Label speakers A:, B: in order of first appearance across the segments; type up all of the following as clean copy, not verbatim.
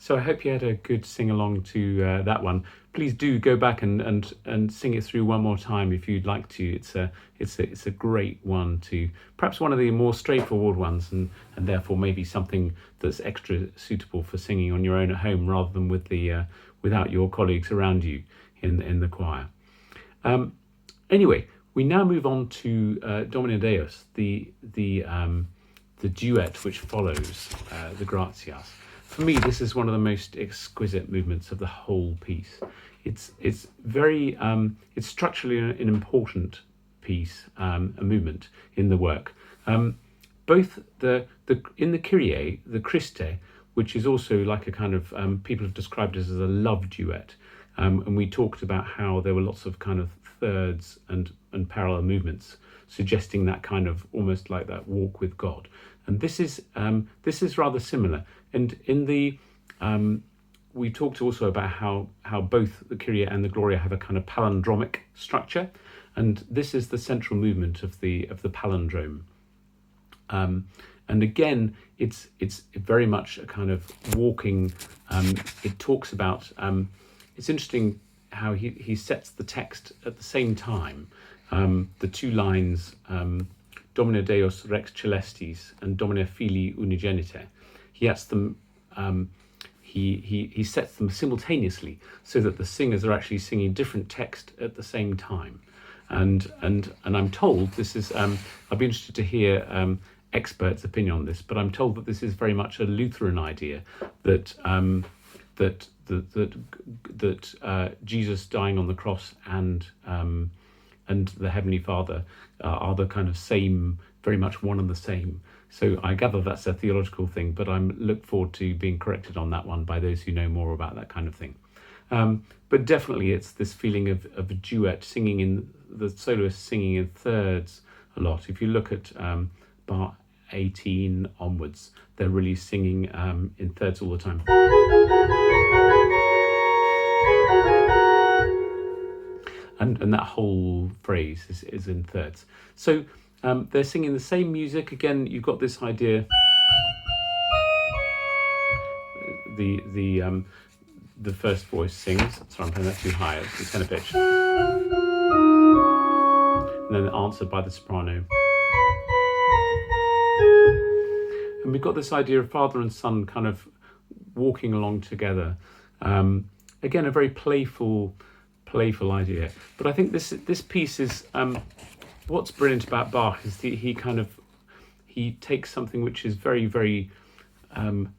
A: So I hope you had a good sing along to that one. Please do go back and sing it through one more time if you'd like to. It's a great one to, perhaps one of the more straightforward ones, and therefore maybe something that's extra suitable for singing on your own at home rather than with the without your colleagues around you in the choir. Anyway, we now move on to Domine Deus, the duet which follows the Gratias. For me, this is one of the most exquisite movements of the whole piece. It's very it's structurally an important piece, a movement in the work. Both in the Kyrie, the Christe, which is also like a kind of people have described it as a love duet, and we talked about how there were lots of kind of thirds and parallel movements, suggesting that kind of almost like that walk with God. And this is rather similar. And in the we talked also about how both the Kyrie and the Gloria have a kind of palindromic structure, and this is the central movement of the palindrome. And again, it's very much a kind of walking. It talks about. It's interesting how he sets the text at the same time. The two lines, Domine Deus Rex Celestis and Domine Filii Unigenite. He has them. He sets them simultaneously so that the singers are actually singing different text at the same time. And I'm told this is. I'd be interested to hear experts' opinion on this, but I'm told that this is very much a Lutheran idea that Jesus dying on the cross and the Heavenly Father are the kind of same, very much one and the same. So I gather that's a theological thing, but I look forward to being corrected on that one by those who know more about that kind of thing. But definitely it's this feeling of a duet, singing in the soloist singing in thirds a lot. If you look at bar 18 onwards, they're really singing in thirds all the time. And that whole phrase is in thirds. So they're singing the same music. Again, you've got this idea. The first voice sings. Sorry, I'm playing that too high. It's the tenor pitch. And then answered by the soprano. And we've got this idea of father and son kind of walking along together. Again, a very playful idea. But I think this piece is what's brilliant about Bach is he takes something which is very, very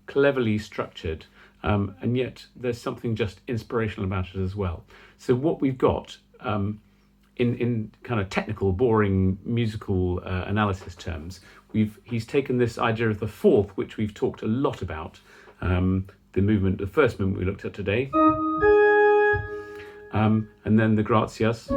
A: cleverly structured, and yet there's something just inspirational about it as well. So what we've got in kind of technical, boring musical analysis terms, he's taken this idea of the fourth, which we've talked a lot about, the first movement we looked at today, and then the Gratias,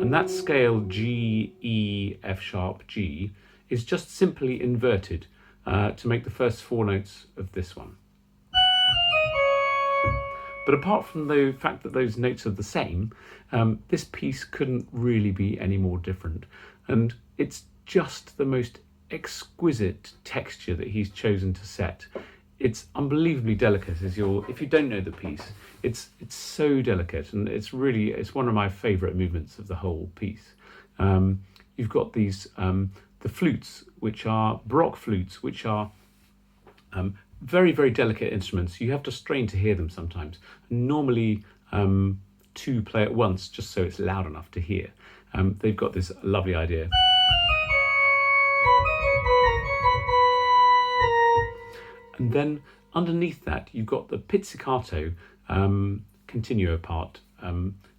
A: and that scale G, E, F sharp, G is just simply inverted to make the first four notes of this one. But apart from the fact that those notes are the same, this piece couldn't really be any more different. And it's just the most exquisite texture that he's chosen to set. It's unbelievably delicate, if you don't know the piece. It's so delicate, and it's one of my favourite movements of the whole piece. You've got these the flutes, which are Baroque flutes, which are very, very delicate instruments. You have to strain to hear them sometimes. Normally, two play at once, just so it's loud enough to hear. They've got this lovely idea. And then underneath that, you've got the pizzicato continuo part,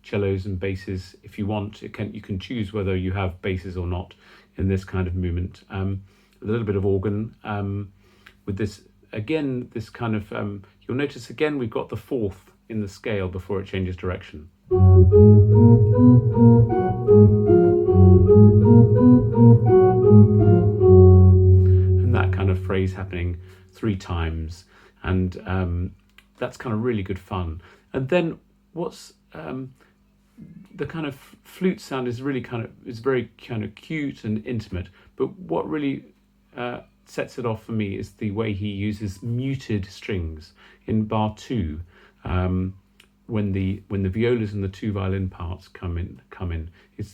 A: cellos and basses. If you want, you can choose whether you have basses or not in this kind of movement. A little bit of organ with this. Again, this kind of, you'll notice again, we've got the fourth in the scale before it changes direction. And that kind of phrase happening 3 times. And that's kind of really good fun. And then what's the kind of flute sound is really very kind of cute and intimate. But what really sets it off for me is the way he uses muted strings in bar 2. When the violas and the 2 violin parts come in,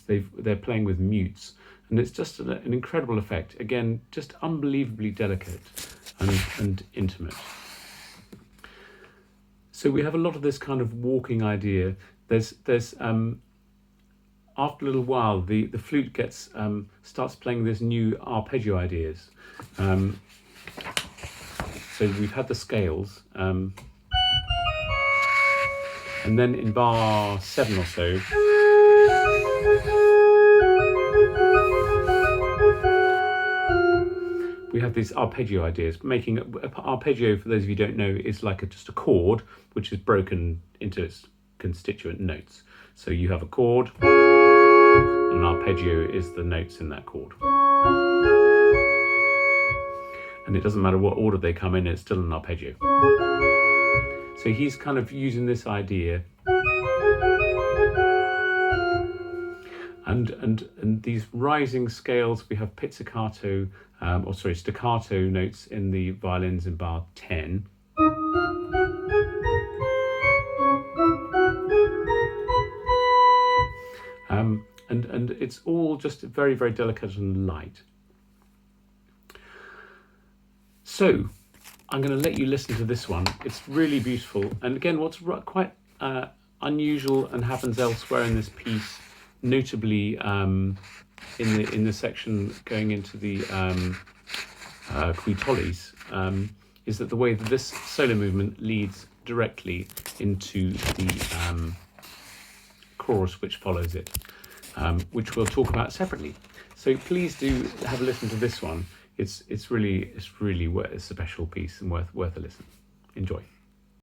A: they're playing with mutes, and it's just an incredible effect. Again, just unbelievably delicate and intimate. So we have a lot of this kind of walking idea. There's after a little while, the flute starts playing this new arpeggio ideas. So we've had the scales, and then in bar 7 or so, we have these arpeggio ideas. Making arpeggio, for those of you who don't know, is like just a chord which is broken into its constituent notes. So you have a chord, and an arpeggio is the notes in that chord. And it doesn't matter what order they come in, it's still an arpeggio. So he's kind of using this idea, and these rising scales. We have pizzicato, staccato notes in the violins in bar 10. And it's all just very, very delicate and light. So I'm going to let you listen to this one. It's really beautiful. And again, what's quite unusual and happens elsewhere in this piece, notably in the section going into the Qui Tollis, is that the way that this solo movement leads directly into the chorus which follows it, which we'll talk about separately. So please do have a listen to this one. It's really a special piece and worth a listen. Enjoy.